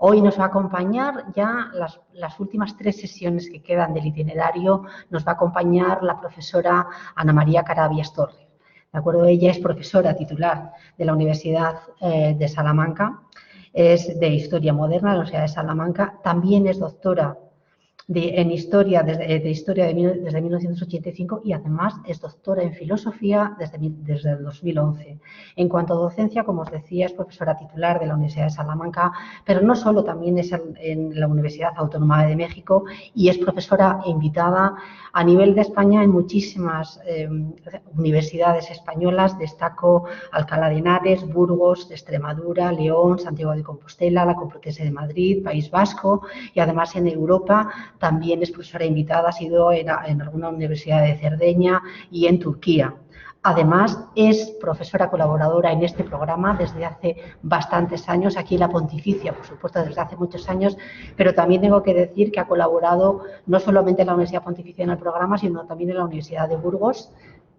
Hoy nos va a acompañar ya las últimas 3 sesiones que quedan del itinerario, nos va a acompañar la profesora Ana María Carabias Torre. ¿De acuerdo? Ella es profesora titular de la Universidad de Salamanca, es de Historia Moderna de la Universidad de Salamanca, también es doctora en Historia desde 1985 y además es doctora en Filosofía desde el 2011. En cuanto a docencia, como os decía, es profesora titular de la Universidad de Salamanca, pero no solo, también es en la Universidad Autónoma de México y es profesora invitada a nivel de España en muchísimas universidades españolas. Destaco Alcalá de Henares, Burgos, de Extremadura, León, Santiago de Compostela, la Complutense de Madrid, País Vasco y además en Europa. También es profesora invitada, ha sido en alguna universidad de Cerdeña y en Turquía. Además, es profesora colaboradora en este programa desde hace bastantes años, aquí en la Pontificia, por supuesto, desde hace muchos años, pero también tengo que decir que ha colaborado no solamente en la Universidad Pontificia en el programa, sino también en la Universidad de Burgos,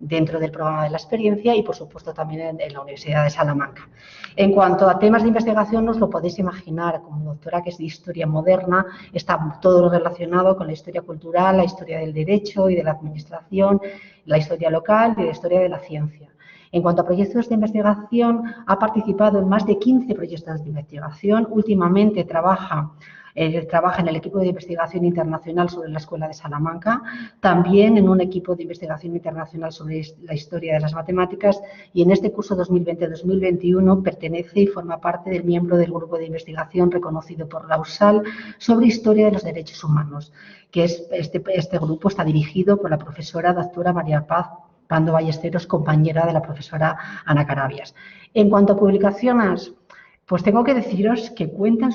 dentro del programa de la experiencia y, por supuesto, también en la Universidad de Salamanca. En cuanto a temas de investigación, os lo podéis imaginar, como doctora que es de Historia Moderna, está todo relacionado con la historia cultural, la historia del derecho y de la administración, la historia local y la historia de la ciencia. En cuanto a proyectos de investigación, ha participado en más de 15 proyectos de investigación. Últimamente trabaja en el equipo de investigación internacional sobre la Escuela de Salamanca, también en un equipo de investigación internacional sobre la historia de las matemáticas y en este curso 2020-2021 pertenece y forma parte del miembro del grupo de investigación reconocido por la USAL sobre historia de los derechos humanos, que es este grupo está dirigido por la profesora doctora María Paz Pando Ballesteros, compañera de la profesora Ana Carabias. En cuanto a publicaciones, pues tengo que deciros que cuentan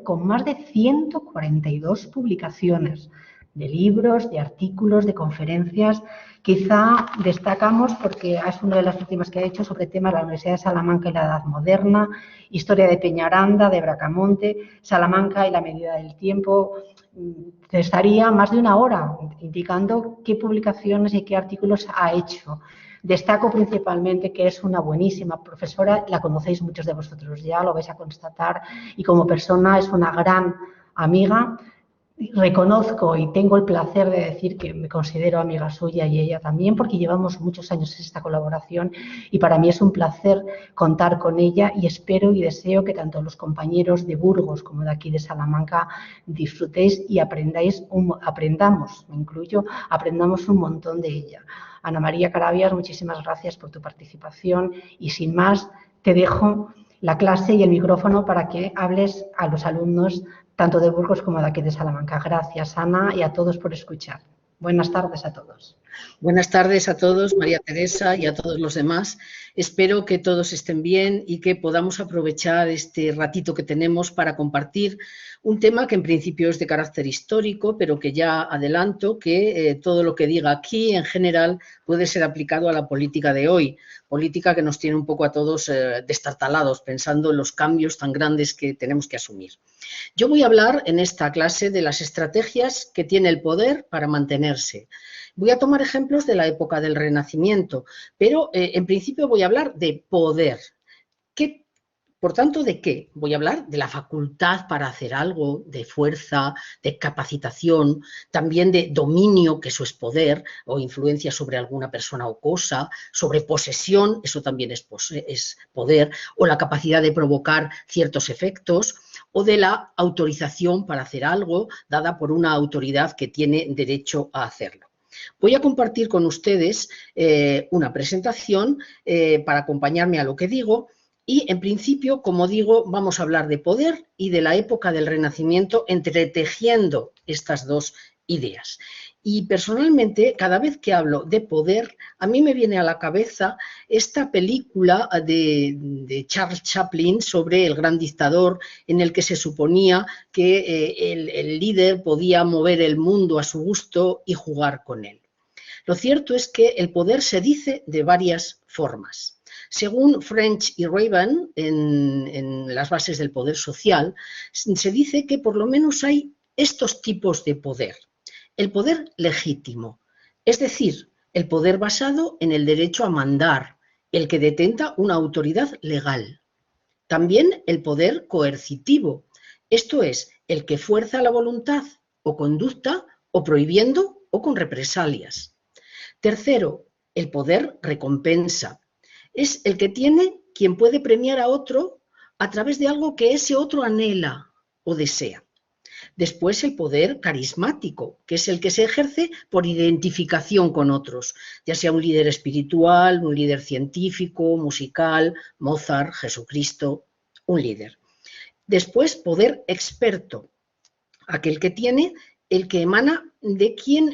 con más de 142 publicaciones de libros, de artículos, de conferencias. Quizá destacamos porque es una de las últimas que ha hecho sobre temas de la Universidad de Salamanca y la Edad Moderna, historia de Peñaranda, de Bracamonte, Salamanca y la medida del tiempo. Estaría más de una hora indicando qué publicaciones y qué artículos ha hecho. Destaco principalmente que es una buenísima profesora, la conocéis muchos de vosotros ya, lo vais a constatar, y como persona es una gran amiga. Reconozco y tengo el placer de decir que me considero amiga suya y ella también, porque llevamos muchos años en esta colaboración y para mí es un placer contar con ella y espero y deseo que tanto los compañeros de Burgos como de aquí de Salamanca disfrutéis y aprendamos, me incluyo, aprendamos un montón de ella. Ana María Carabias, muchísimas gracias por tu participación y sin más te dejo la clase y el micrófono para que hables a los alumnos tanto de Burgos como de aquí de Salamanca. Gracias, Ana, y a todos por escuchar. Buenas tardes a todos. Buenas tardes a todos, María Teresa, y a todos los demás. Espero que todos estén bien y que podamos aprovechar este ratito que tenemos para compartir un tema que en principio es de carácter histórico, pero que ya adelanto que todo lo que diga aquí en general puede ser aplicado a la política de hoy, política que nos tiene un poco a todos destartalados, pensando en los cambios tan grandes que tenemos que asumir. Yo voy a hablar en esta clase de las estrategias que tiene el poder para mantenerse. Voy a tomar ejemplos de la época del Renacimiento, pero en principio voy a hablar de poder. Por tanto, ¿de qué? Voy a hablar de la facultad para hacer algo, de fuerza, de capacitación, también de dominio, que eso es poder, o influencia sobre alguna persona o cosa, sobre posesión, eso también es poder, o la capacidad de provocar ciertos efectos, o de la autorización para hacer algo, dada por una autoridad que tiene derecho a hacerlo. Voy a compartir con ustedes una presentación para acompañarme a lo que digo. Y, en principio, como digo, vamos a hablar de poder y de la época del Renacimiento, entretejiendo estas dos ideas. Y, personalmente, cada vez que hablo de poder, a mí me viene a la cabeza esta película de Charles Chaplin sobre el gran dictador, en el que se suponía que el líder podía mover el mundo a su gusto y jugar con él. Lo cierto es que el poder se dice de varias formas. Según French y Raven, en las bases del poder social, se dice que por lo menos hay estos tipos de poder. El poder legítimo, es decir, el poder basado en el derecho a mandar, el que detenta una autoridad legal. También el poder coercitivo, Esto es, el que fuerza la voluntad o conducta, o prohibiendo o con represalias. Tercero, el poder recompensa. Es el que tiene quien puede premiar a otro a través de algo que ese otro anhela o desea. Después el poder carismático, que es el que se ejerce por identificación con otros, ya sea un líder espiritual, un líder científico, musical, Mozart, Jesucristo, un líder. Después, poder experto, aquel que tiene, el que emana de quien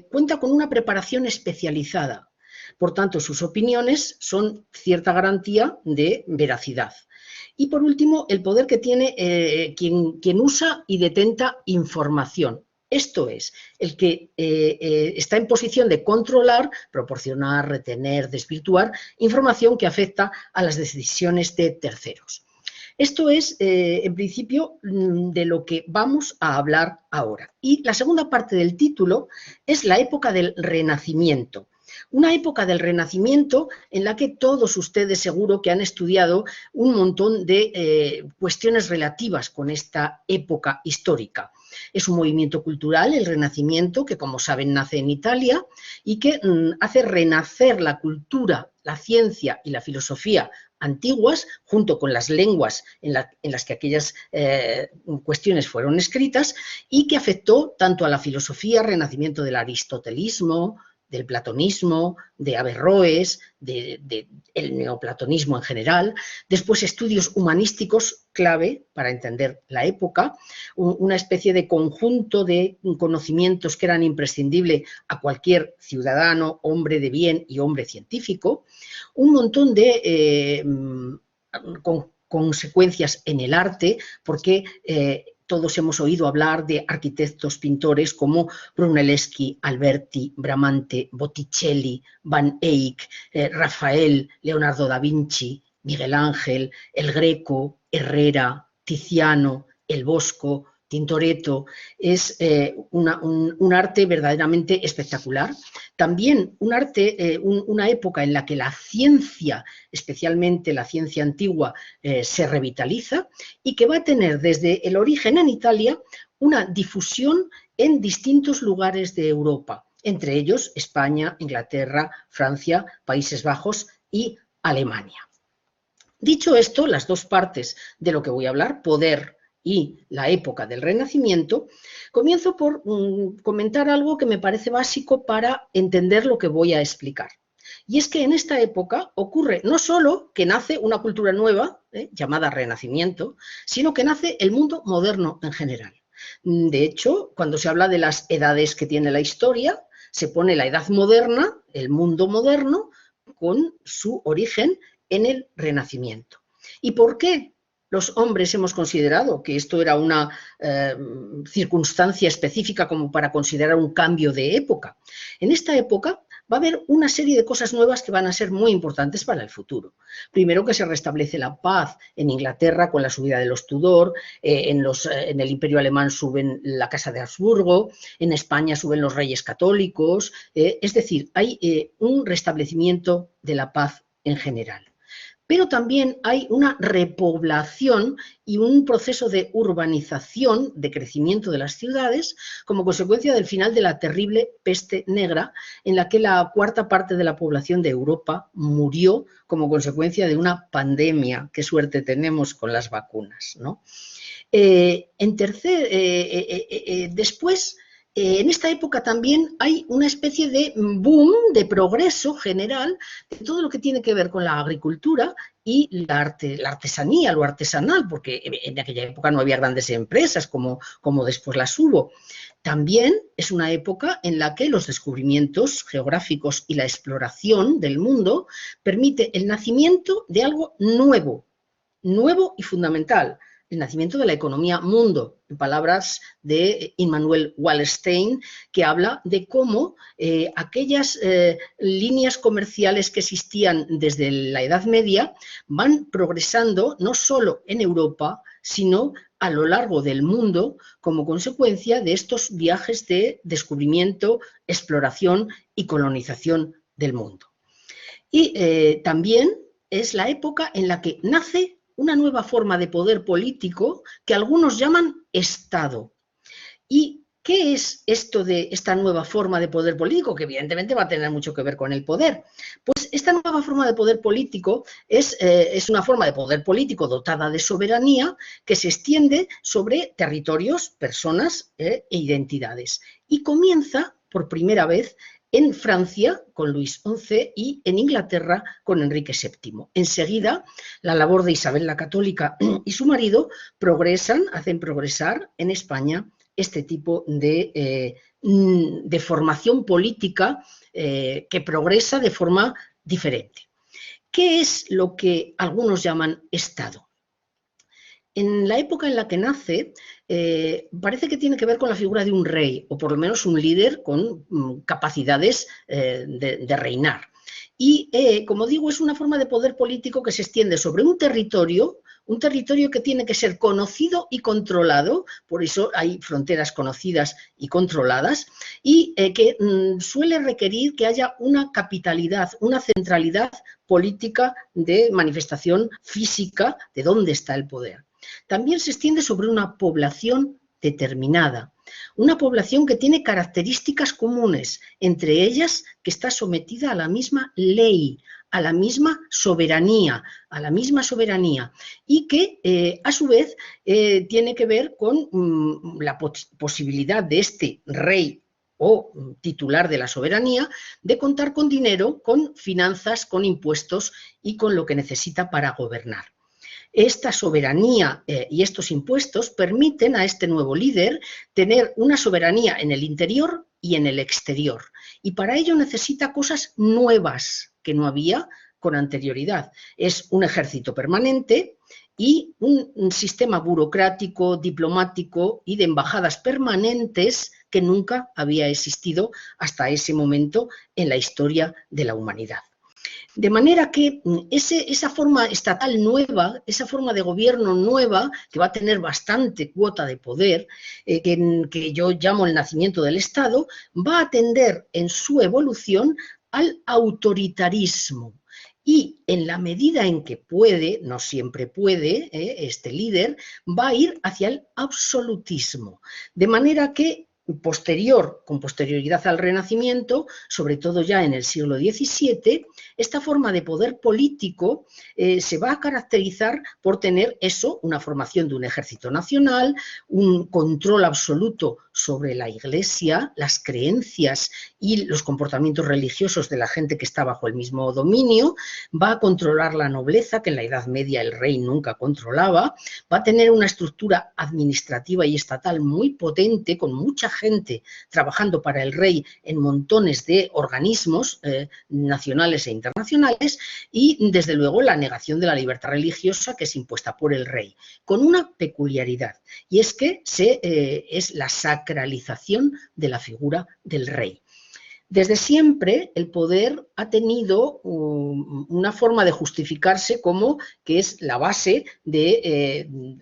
cuenta con una preparación especializada. Por tanto, sus opiniones son cierta garantía de veracidad. Y por último, el poder que tiene quien usa y detenta información. Esto es, el que está en posición de controlar, proporcionar, retener, desvirtuar información que afecta a las decisiones de terceros. Esto es, en principio, de lo que vamos a hablar ahora. Y la segunda parte del título es la época del Renacimiento. Una época del Renacimiento en la que todos ustedes seguro que han estudiado un montón de cuestiones relativas con esta época histórica. Es un movimiento cultural, el Renacimiento, que como saben nace en Italia y que hace renacer la cultura, la ciencia y la filosofía antiguas, junto con las lenguas en las que aquellas cuestiones fueron escritas, y que afectó tanto a la filosofía, renacimiento del aristotelismo, del platonismo, de Averroes, del neoplatonismo en general, después estudios humanísticos clave para entender la época, una especie de conjunto de conocimientos que eran imprescindibles a cualquier ciudadano, hombre de bien y hombre científico, un montón de consecuencias en el arte, porque todos hemos oído hablar de arquitectos, pintores como Brunelleschi, Alberti, Bramante, Botticelli, Van Eyck, Rafael, Leonardo da Vinci, Miguel Ángel, El Greco, Herrera, Tiziano, El Bosco, Tintoretto. Es un arte verdaderamente espectacular. También un arte, una época en la que la ciencia, especialmente la ciencia antigua, se revitaliza y que va a tener desde el origen en Italia una difusión en distintos lugares de Europa, entre ellos España, Inglaterra, Francia, Países Bajos y Alemania. Dicho esto, las dos partes de lo que voy a hablar, poder y la época del Renacimiento, comienzo por comentar algo que me parece básico para entender lo que voy a explicar. Y es que en esta época ocurre no solo que nace una cultura nueva, llamada Renacimiento, sino que nace el mundo moderno en general. De hecho, cuando se habla de las edades que tiene la historia, se pone la edad moderna, el mundo moderno, con su origen en el Renacimiento. ¿Y por qué los hombres hemos considerado que esto era una circunstancia específica como para considerar un cambio de época? En esta época va a haber una serie de cosas nuevas que van a ser muy importantes para el futuro. Primero, que se restablece la paz en Inglaterra con la subida de los Tudor, en el Imperio Alemán suben la Casa de Habsburgo, en España suben los Reyes Católicos, es decir, hay un restablecimiento de la paz en general. Pero también hay una repoblación y un proceso de urbanización, de crecimiento de las ciudades, como consecuencia del final de la terrible peste negra, en la que la cuarta parte de la población de Europa murió como consecuencia de una pandemia. Qué suerte tenemos con las vacunas, ¿no? Después, en esta época también hay una especie de boom, de progreso general de todo lo que tiene que ver con la agricultura y la artesanía, lo artesanal, porque en aquella época no había grandes empresas como después las hubo. También es una época en la que los descubrimientos geográficos y la exploración del mundo permite el nacimiento de algo nuevo y fundamental. El nacimiento de la economía mundo, en palabras de Immanuel Wallerstein, que habla de cómo aquellas líneas comerciales que existían desde la Edad Media van progresando no solo en Europa, sino a lo largo del mundo como consecuencia de estos viajes de descubrimiento, exploración y colonización del mundo. Y también es la época en la que nace una nueva forma de poder político que algunos llaman Estado. ¿Y qué es esto de esta nueva forma de poder político? Que evidentemente va a tener mucho que ver con el poder. Pues esta nueva forma de poder político es una forma de poder político dotada de soberanía que se extiende sobre territorios, personas e identidades. Y comienza por primera vez en Francia con Luis XI y en Inglaterra con Enrique VII. Enseguida, la labor de Isabel la Católica y su marido hacen progresar en España este tipo de formación política que progresa de forma diferente. ¿Qué es lo que algunos llaman Estado? En la época en la que nace, parece que tiene que ver con la figura de un rey, o por lo menos un líder con capacidades de reinar. Y, como digo, es una forma de poder político que se extiende sobre un territorio que tiene que ser conocido y controlado, por eso hay fronteras conocidas y controladas, y que suele requerir que haya una capitalidad, una centralidad política de manifestación física de dónde está el poder. También se extiende sobre una población determinada, una población que tiene características comunes, entre ellas que está sometida a la misma ley, a la misma soberanía, y que a su vez tiene que ver con la posibilidad de este rey o titular de la soberanía de contar con dinero, con finanzas, con impuestos y con lo que necesita para gobernar. Esta soberanía y estos impuestos permiten a este nuevo líder tener una soberanía en el interior y en el exterior. Y para ello necesita cosas nuevas que no había con anterioridad. Es un ejército permanente y un sistema burocrático, diplomático y de embajadas permanentes que nunca había existido hasta ese momento en la historia de la humanidad. De manera que esa forma estatal nueva, esa forma de gobierno nueva, que va a tener bastante cuota de poder, que yo llamo el nacimiento del Estado, va a tender en su evolución al autoritarismo. Y en la medida en que puede, no siempre puede, este líder, va a ir hacia el absolutismo. De manera que con posterioridad al Renacimiento, sobre todo ya en el siglo XVII, esta forma de poder político se va a caracterizar por tener una formación de un ejército nacional, un control absoluto sobre la Iglesia, las creencias y los comportamientos religiosos de la gente que está bajo el mismo dominio, va a controlar la nobleza, que en la Edad Media el rey nunca controlaba, va a tener una estructura administrativa y estatal muy potente, con mucha gente trabajando para el rey en montones de organismos nacionales e internacionales, y desde luego la negación de la libertad religiosa que es impuesta por el rey, con una peculiaridad, y es que es la sacralización de la figura del rey. Desde siempre el poder ha tenido una forma de justificarse como que es la base de...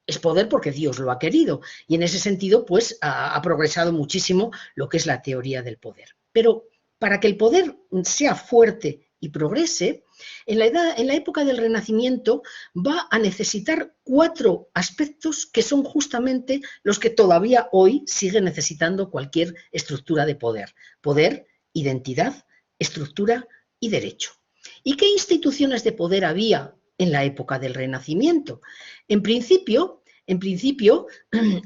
es poder porque Dios lo ha querido, y en ese sentido pues ha progresado muchísimo lo que es la teoría del poder. Pero para que el poder sea fuerte y progrese, en la época del Renacimiento va a necesitar 4 aspectos que son justamente los que todavía hoy sigue necesitando cualquier estructura de poder. Poder, identidad, estructura y derecho. ¿Y qué instituciones de poder había en la época del Renacimiento? En principio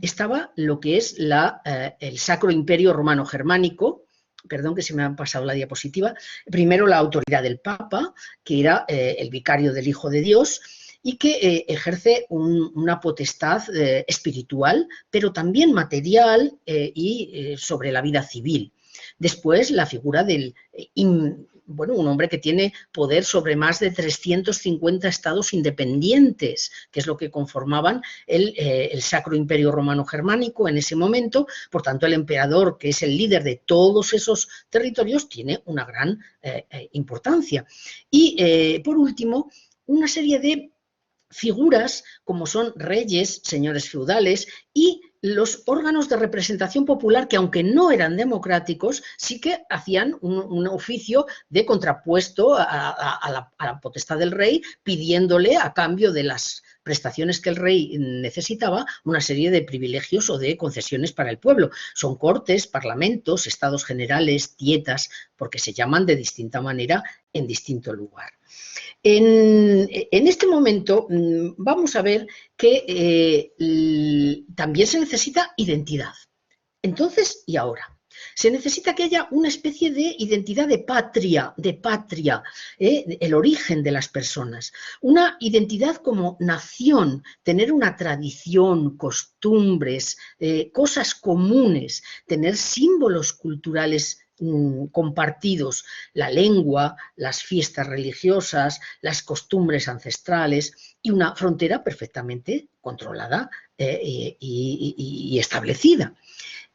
estaba lo que es el Sacro Imperio Romano Germánico. Perdón que se me ha pasado la diapositiva. Primero la autoridad del Papa, que era el vicario del Hijo de Dios, y que ejerce una potestad espiritual, pero también material y sobre la vida civil. Después la figura del un hombre que tiene poder sobre más de 350 estados independientes, que es lo que conformaban el Sacro Imperio Romano Germánico en ese momento. Por tanto, el emperador, que es el líder de todos esos territorios, tiene una gran importancia. Y, por último, una serie de figuras como son reyes, señores feudales y los órganos de representación popular, que aunque no eran democráticos, sí que hacían un oficio de contrapuesto a la potestad del rey, pidiéndole a cambio de las prestaciones que el rey necesitaba una serie de privilegios o de concesiones para el pueblo. Son cortes, parlamentos, estados generales, dietas, porque se llaman de distinta manera en distinto lugar. En este momento vamos a ver que también se necesita identidad. Entonces y ahora. Se necesita que haya una especie de identidad de patria, el origen de las personas. Una identidad como nación, tener una tradición, costumbres, cosas comunes, tener símbolos culturales compartidos, la lengua, las fiestas religiosas, las costumbres ancestrales y una frontera perfectamente controlada y establecida.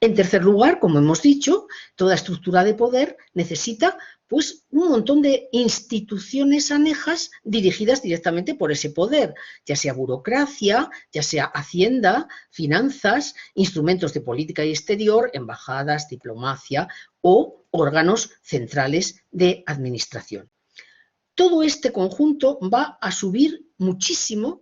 En tercer lugar, como hemos dicho, toda estructura de poder necesita pues, un montón de instituciones anejas dirigidas directamente por ese poder, ya sea burocracia, ya sea hacienda, finanzas, instrumentos de política y exterior, embajadas, diplomacia o órganos centrales de administración. Todo este conjunto va a subir muchísimo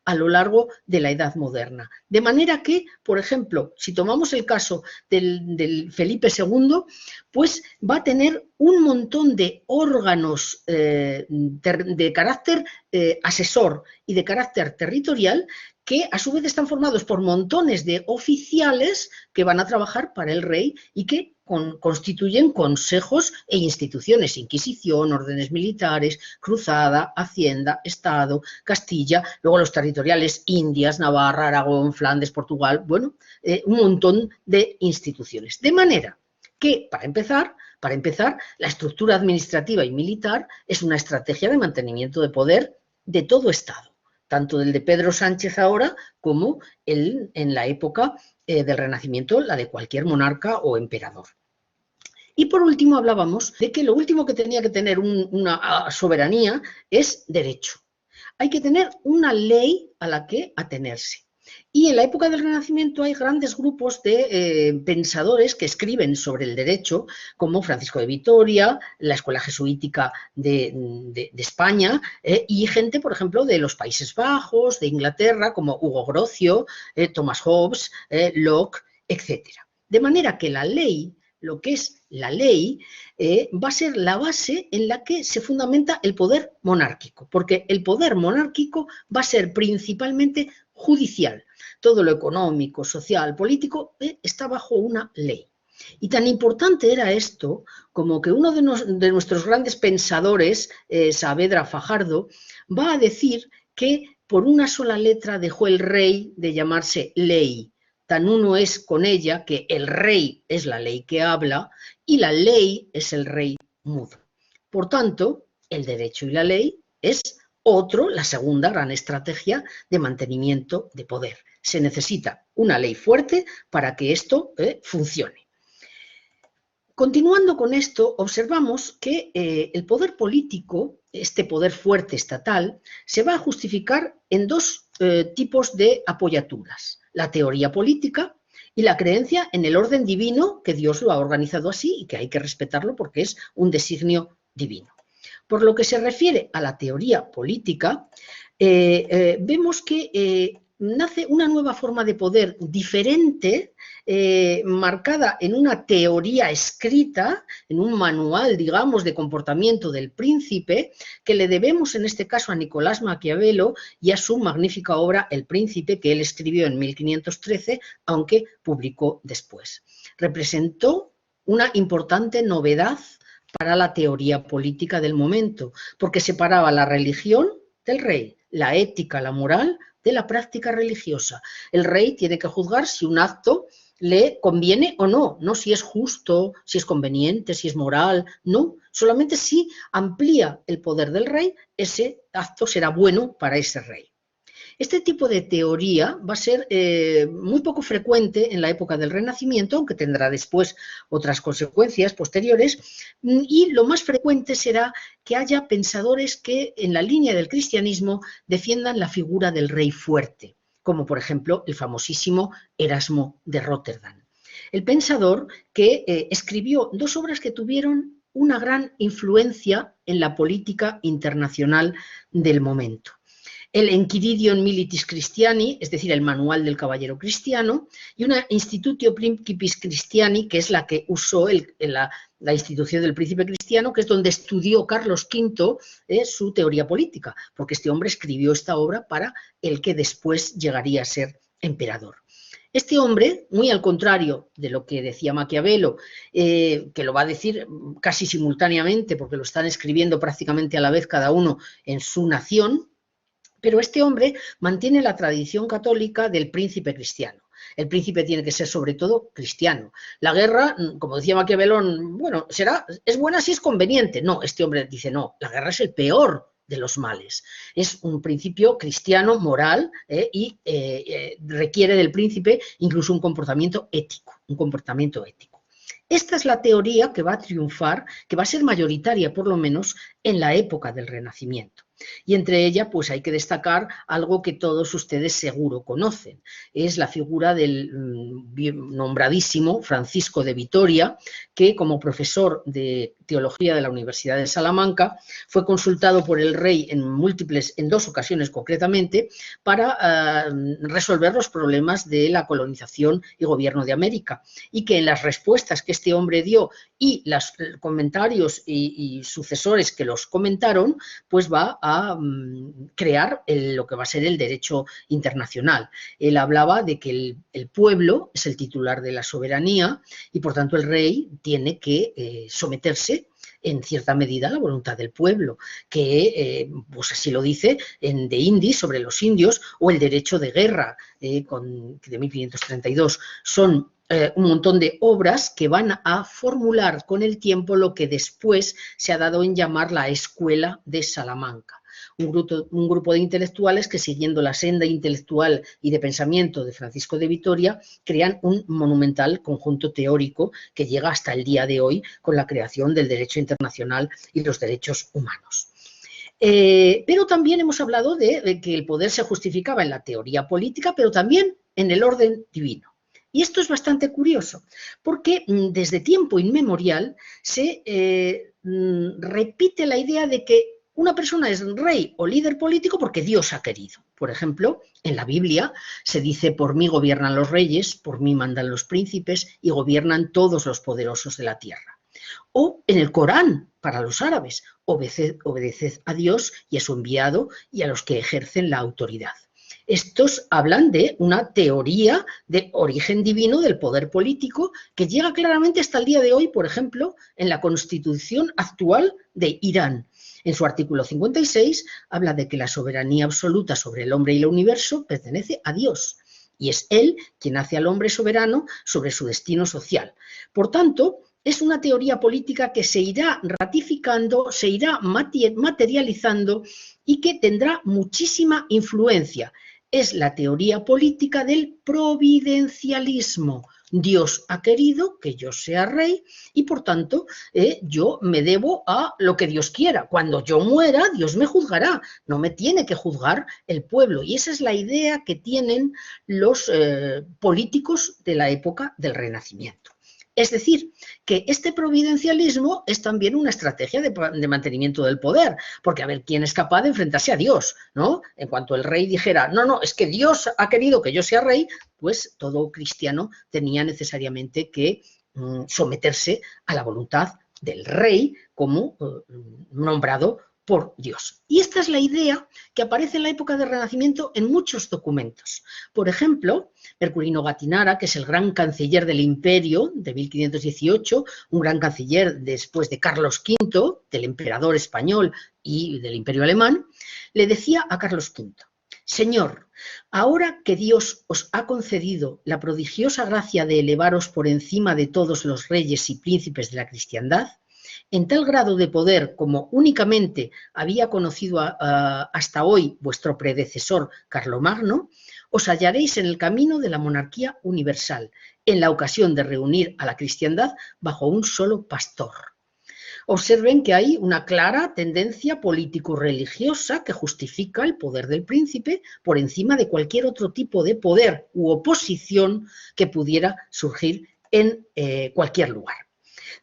a lo largo de la Edad Moderna. De manera que, por ejemplo, si tomamos el caso del Felipe II, pues va a tener un montón de órganos de carácter asesor y de carácter territorial que a su vez están formados por montones de oficiales que van a trabajar para el rey y que constituyen consejos e instituciones, Inquisición, órdenes militares, cruzada, hacienda, Estado, Castilla, luego los territoriales, Indias, Navarra, Aragón, Flandes, Portugal, bueno, un montón de instituciones. De manera que, para empezar, la estructura administrativa y militar es una estrategia de mantenimiento de poder de todo Estado, tanto del de Pedro Sánchez ahora como en la época del Renacimiento, la de cualquier monarca o emperador. Y por último hablábamos de que lo último que tenía que tener una soberanía es derecho. Hay que tener una ley a la que atenerse. Y en la época del Renacimiento hay grandes grupos de pensadores que escriben sobre el derecho, como Francisco de Vitoria, la Escuela Jesuítica de España, y gente, por ejemplo, de los Países Bajos, de Inglaterra, como Hugo Grocio, Thomas Hobbes, Locke, etc. De manera que la ley, lo que es la ley, va a ser la base en la que se fundamenta el poder monárquico, porque el poder monárquico va a ser principalmente judicial. Todo lo económico, social, político está bajo una ley. Y tan importante era esto como que uno de nuestros grandes pensadores, Saavedra Fajardo, va a decir que por una sola letra dejó el rey de llamarse ley. Tan uno es con ella que el rey es la ley que habla y la ley es el rey mudo. Por tanto, el derecho y la ley es la segunda gran estrategia de mantenimiento de poder. Se necesita una ley fuerte para que esto funcione. Continuando con esto, observamos que el poder político, este poder fuerte estatal, se va a justificar en dos tipos de apoyaturas: la teoría política y la creencia en el orden divino, que Dios lo ha organizado así y que hay que respetarlo porque es un designio divino. Por lo que se refiere a la teoría política, vemos que nace una nueva forma de poder diferente, marcada en una teoría escrita, en un manual, digamos, de comportamiento del príncipe, que le debemos en este caso a Nicolás Maquiavelo y a su magnífica obra El Príncipe, que él escribió en 1513, aunque publicó después. Representó una importante novedad para la teoría política del momento, porque separaba la religión del rey, la ética, la moral, de la práctica religiosa. El rey tiene que juzgar si un acto le conviene o no, no si es justo, si es conveniente, si es moral, no, solamente si amplía el poder del rey, ese acto será bueno para ese rey. Este tipo de teoría va a ser muy poco frecuente en la época del Renacimiento, aunque tendrá después otras consecuencias posteriores, y lo más frecuente será que haya pensadores que en la línea del cristianismo defiendan la figura del rey fuerte, como por ejemplo el famosísimo Erasmo de Róterdam. El pensador que escribió 2 obras que tuvieron una gran influencia en la política internacional del momento. El Enchiridion Militis Christiani, es decir, el Manual del Caballero Cristiano, y una Institutio Principis Christiani, que es la que usó la institución del príncipe cristiano, que es donde estudió Carlos V su teoría política, porque este hombre escribió esta obra para el que después llegaría a ser emperador. Este hombre, muy al contrario de lo que decía Maquiavelo, que lo va a decir casi simultáneamente, porque lo están escribiendo prácticamente a la vez cada uno en su nación, pero este hombre mantiene la tradición católica del príncipe cristiano. El príncipe tiene que ser sobre todo cristiano. La guerra, como decía Maquiavelo, bueno, es buena si es conveniente. No, este hombre dice no, la guerra es el peor de los males. Es un principio cristiano, moral, y requiere del príncipe incluso un comportamiento ético, Esta es la teoría que va a triunfar, que va a ser mayoritaria por lo menos en la época del Renacimiento. Y entre ella pues hay que destacar algo que todos ustedes seguro conocen. Es la figura del nombradísimo Francisco de Vitoria, que como profesor de teología de la Universidad de Salamanca fue consultado por el rey en 2 ocasiones concretamente para resolver los problemas de la colonización y gobierno de América, y que en las respuestas que este hombre dio y los comentarios y sucesores que los comentaron, pues va a crear lo que va a ser el derecho internacional. Él hablaba de que el pueblo es el titular de la soberanía y por tanto el rey tiene que someterse en cierta medida a la voluntad del pueblo, que pues así lo dice en De Indis sobre los indios, o el derecho de guerra de 1532. Son un montón de obras que van a formular con el tiempo lo que después se ha dado en llamar la Escuela de Salamanca. Un grupo de intelectuales que, siguiendo la senda intelectual y de pensamiento de Francisco de Vitoria, crean un monumental conjunto teórico que llega hasta el día de hoy con la creación del derecho internacional y los derechos humanos. Pero también hemos hablado de que el poder se justificaba en la teoría política, pero también en el orden divino. Y esto es bastante curioso, porque desde tiempo inmemorial se repite la idea de que una persona es rey o líder político porque Dios ha querido. Por ejemplo, en la Biblia se dice: por mí gobiernan los reyes, por mí mandan los príncipes y gobiernan todos los poderosos de la tierra. O en el Corán, para los árabes: obedeced a Dios y a su enviado y a los que ejercen la autoridad. Estos hablan de una teoría de origen divino del poder político que llega claramente hasta el día de hoy, por ejemplo, en la constitución actual de Irán. En su artículo 56 habla de que la soberanía absoluta sobre el hombre y el universo pertenece a Dios, y es Él quien hace al hombre soberano sobre su destino social. Por tanto, es una teoría política que se irá ratificando, se irá materializando y que tendrá muchísima influencia. Es la teoría política del providencialismo. Dios ha querido que yo sea rey y por tanto yo me debo a lo que Dios quiera. Cuando yo muera, Dios me juzgará, no me tiene que juzgar el pueblo. Y esa es la idea que tienen los políticos de la época del Renacimiento. Es decir, que este providencialismo es también una estrategia de mantenimiento del poder, porque a ver quién es capaz de enfrentarse a Dios, ¿no? En cuanto el rey dijera, no, es que Dios ha querido que yo sea rey, pues todo cristiano tenía necesariamente que someterse a la voluntad del rey como nombrado por Dios. Y esta es la idea que aparece en la época del Renacimiento en muchos documentos. Por ejemplo, Mercurino Gattinara, que es el gran canciller del Imperio de 1518, un gran canciller después de Carlos V, del emperador español y del Imperio alemán, le decía a Carlos V: Señor, ahora que Dios os ha concedido la prodigiosa gracia de elevaros por encima de todos los reyes y príncipes de la cristiandad, en tal grado de poder como únicamente había conocido hasta hoy vuestro predecesor Carlomagno, os hallaréis en el camino de la monarquía universal, en la ocasión de reunir a la cristiandad bajo un solo pastor. Observen que hay una clara tendencia político-religiosa que justifica el poder del príncipe por encima de cualquier otro tipo de poder u oposición que pudiera surgir en cualquier lugar.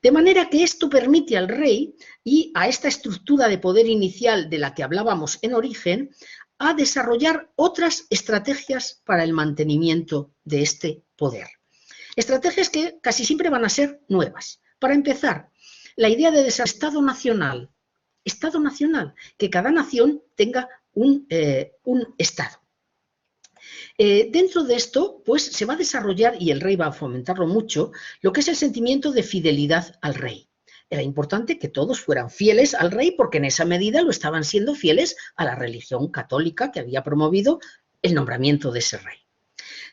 De manera que esto permite al rey y a esta estructura de poder inicial de la que hablábamos en origen, a desarrollar otras estrategias para el mantenimiento de este poder. Estrategias que casi siempre van a ser nuevas. Para empezar, la idea de Estado nacional, que cada nación tenga un Estado. Dentro de esto, pues se va a desarrollar, y el rey va a fomentarlo mucho, lo que es el sentimiento de fidelidad al rey. Era importante que todos fueran fieles al rey porque en esa medida lo estaban siendo fieles a la religión católica que había promovido el nombramiento de ese rey.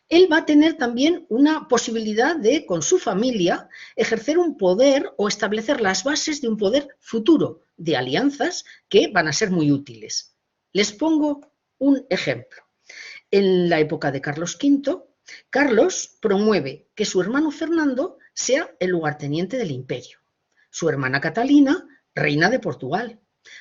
Él va a tener también una posibilidad de, con su familia, ejercer un poder o establecer las bases de un poder futuro, de alianzas que van a ser muy útiles. Les pongo un ejemplo. En la época de Carlos V, Carlos promueve que su hermano Fernando sea el lugarteniente del imperio, su hermana Catalina, reina de Portugal,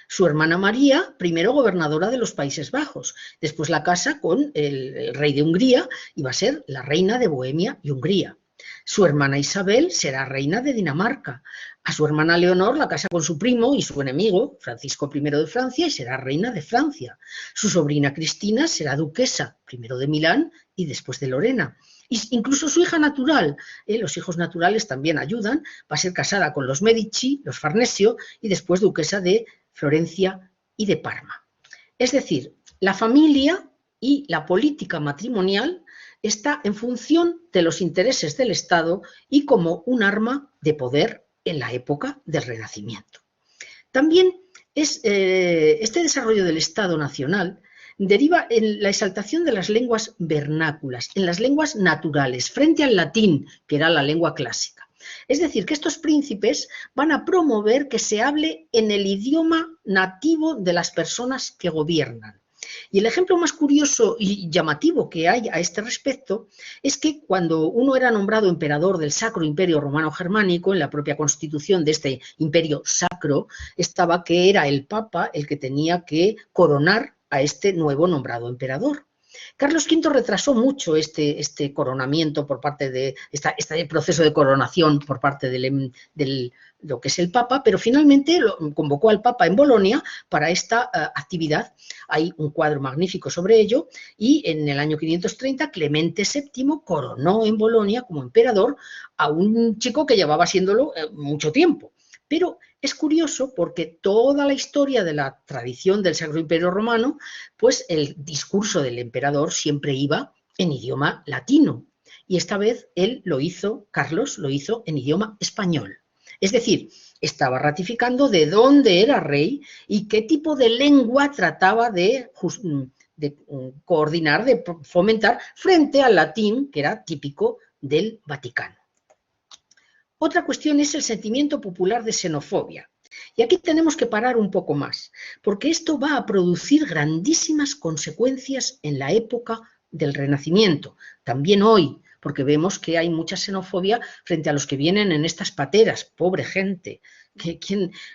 su hermana María, primero gobernadora de los Países Bajos, después la casa con el rey de Hungría y va a ser la reina de Bohemia y Hungría. Su hermana Isabel será reina de Dinamarca. A su hermana Leonor la casa con su primo y su enemigo, Francisco I de Francia, y será reina de Francia. Su sobrina Cristina será duquesa, primero de Milán y después de Lorena. Incluso su hija natural, los hijos naturales también ayudan, va a ser casada con los Medici, los Farnesio, y después duquesa de Florencia y de Parma. Es decir, la familia y la política matrimonial está en función de los intereses del Estado y como un arma de poder en la época del Renacimiento. También este desarrollo del Estado nacional deriva en la exaltación de las lenguas vernáculas, en las lenguas naturales, frente al latín, que era la lengua clásica. Es decir, que estos príncipes van a promover que se hable en el idioma nativo de las personas que gobiernan. Y el ejemplo más curioso y llamativo que hay a este respecto es que cuando uno era nombrado emperador del Sacro Imperio Romano Germánico, en la propia constitución de este imperio sacro, estaba que era el Papa el que tenía que coronar a este nuevo nombrado emperador. Carlos V retrasó mucho este coronamiento por parte de este proceso de coronación por parte de lo que es el Papa, pero finalmente convocó al Papa en Bolonia para esta actividad. Hay un cuadro magnífico sobre ello y en el año 530 Clemente VII coronó en Bolonia como emperador a un chico que llevaba siéndolo mucho tiempo. Pero es curioso porque toda la historia de la tradición del Sacro Imperio Romano, pues el discurso del emperador siempre iba en idioma latino. Y esta vez Carlos lo hizo en idioma español. Es decir, estaba ratificando de dónde era rey y qué tipo de lengua trataba de coordinar, de fomentar frente al latín, que era típico del Vaticano. Otra cuestión es el sentimiento popular de xenofobia. Y aquí tenemos que parar un poco más, porque esto va a producir grandísimas consecuencias en la época del Renacimiento, también hoy, porque vemos que hay mucha xenofobia frente a los que vienen en estas pateras, pobre gente,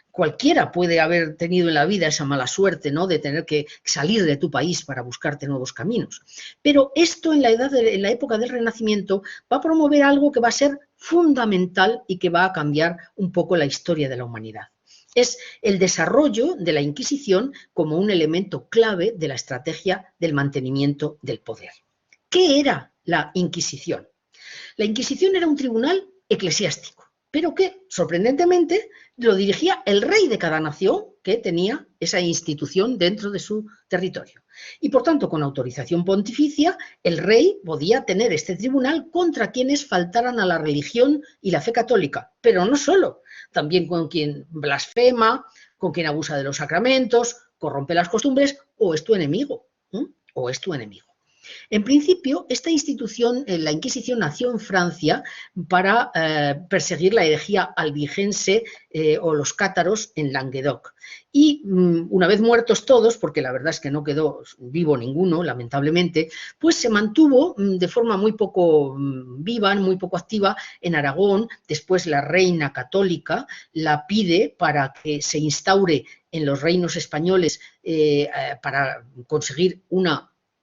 cualquiera puede haber tenido en la vida esa mala suerte, ¿no?, de tener que salir de tu país para buscarte nuevos caminos. Pero esto en la época del Renacimiento va a promover algo que va a ser fundamental y que va a cambiar un poco la historia de la humanidad. Es el desarrollo de la Inquisición como un elemento clave de la estrategia del mantenimiento del poder. ¿Qué era la Inquisición? La Inquisición era un tribunal eclesiástico, pero que, sorprendentemente, lo dirigía el rey de cada nación que tenía esa institución dentro de su territorio. Y, por tanto, con autorización pontificia, el rey podía tener este tribunal contra quienes faltaran a la religión y la fe católica, pero no solo, también con quien blasfema, con quien abusa de los sacramentos, corrompe las costumbres o es tu enemigo, o es tu enemigo. En principio, esta institución, la Inquisición, nació en Francia para perseguir la herejía albigense o los cátaros en Languedoc. Y una vez muertos todos, porque la verdad es que no quedó vivo ninguno, lamentablemente, pues se mantuvo de forma muy poco viva, muy poco activa en Aragón. Después la reina católica la pide para que se instaure en los reinos españoles para conseguir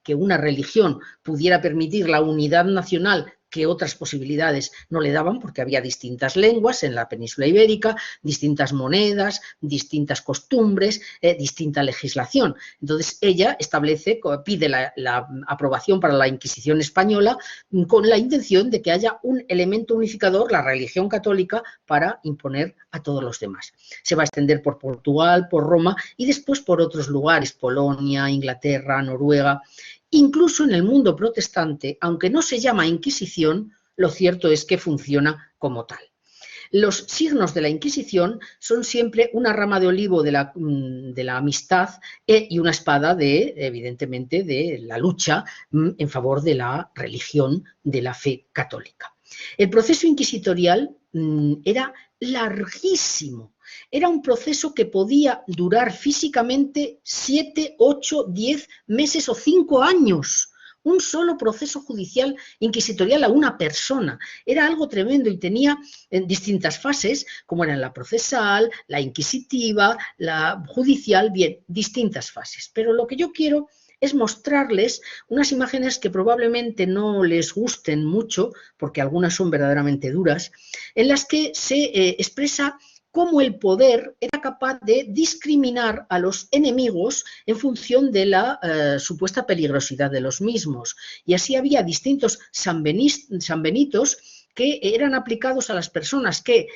que una religión pudiera permitir la unidad nacional que otras posibilidades no le daban, porque había distintas lenguas en la península ibérica, distintas monedas, distintas costumbres, distinta legislación. Entonces ella pide la aprobación para la Inquisición española con la intención de que haya un elemento unificador, la religión católica, para imponer a todos los demás. Se va a extender por Portugal, por Roma y después por otros lugares, Polonia, Inglaterra, Noruega. Incluso en el mundo protestante, aunque no se llama Inquisición, lo cierto es que funciona como tal. Los signos de la Inquisición son siempre una rama de olivo de la amistad y una espada, evidentemente, de la lucha en favor de la religión, de la fe católica. El proceso inquisitorial era larguísimo. Era un proceso que podía durar físicamente 7, 8, 10 meses o 5 años. Un solo proceso judicial inquisitorial a una persona. Era algo tremendo y tenía distintas fases, como eran la procesal, la inquisitiva, la judicial, bien, distintas fases. Pero lo que yo quiero es mostrarles unas imágenes que probablemente no les gusten mucho, porque algunas son verdaderamente duras, en las que se expresa cómo el poder era capaz de discriminar a los enemigos en función de la supuesta peligrosidad de los mismos. Y así había distintos sanbenitos que eran aplicados a las personas que,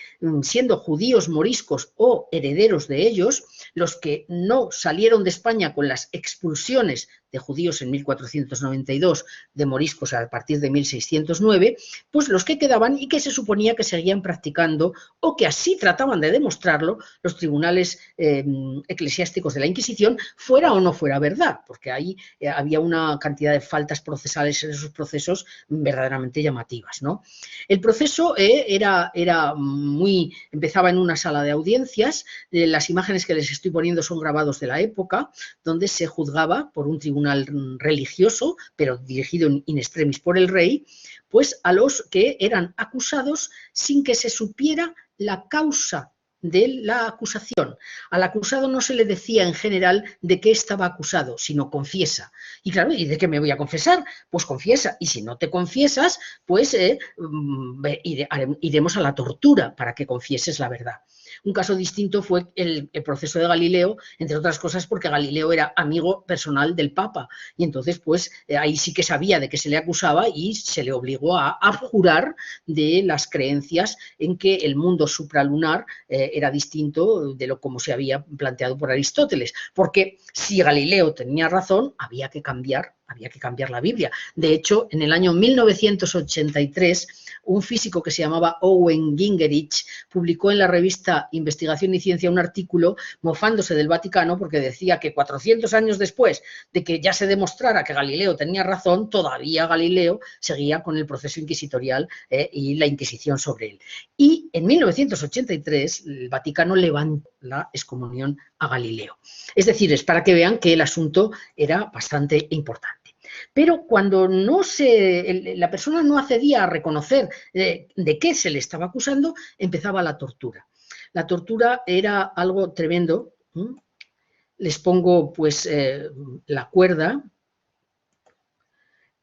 siendo judíos moriscos o herederos de ellos, los que no salieron de España con las expulsiones de judíos en 1492, de moriscos a partir de 1609, pues los que quedaban y que se suponía que seguían practicando, o que así trataban de demostrarlo, los tribunales eclesiásticos de la Inquisición, fuera o no fuera verdad, porque ahí había una cantidad de faltas procesales en esos procesos verdaderamente llamativas, ¿no? El proceso empezaba en una sala de audiencias. Las imágenes que les estoy poniendo son grabados de la época, donde se juzgaba por un tribunal religioso, pero dirigido in extremis por el rey, pues a los que eran acusados sin que se supiera la causa de la acusación. Al acusado no se le decía en general de qué estaba acusado, sino confiesa. Y claro, ¿y de qué me voy a confesar? Pues confiesa. Y si no te confiesas, pues iremos a la tortura para que confieses la verdad. Un caso distinto fue el proceso de Galileo, entre otras cosas porque Galileo era amigo personal del Papa y entonces pues ahí sí que sabía de qué se le acusaba y se le obligó a abjurar de las creencias en que el mundo supralunar era distinto de lo como se había planteado por Aristóteles, porque si Galileo tenía razón, había que cambiar la Biblia. De hecho, en el año 1983, un físico que se llamaba Owen Gingerich publicó en la revista Investigación y Ciencia un artículo mofándose del Vaticano porque decía que 400 años después de que ya se demostrara que Galileo tenía razón, todavía Galileo seguía con el proceso inquisitorial y la Inquisición sobre él. Y en 1983 el Vaticano levantó la excomunión a Galileo. Es decir, es para que vean que el asunto era bastante importante. Pero cuando la persona no accedía a reconocer de qué se le estaba acusando, empezaba la tortura. La tortura era algo tremendo. Les pongo pues la cuerda,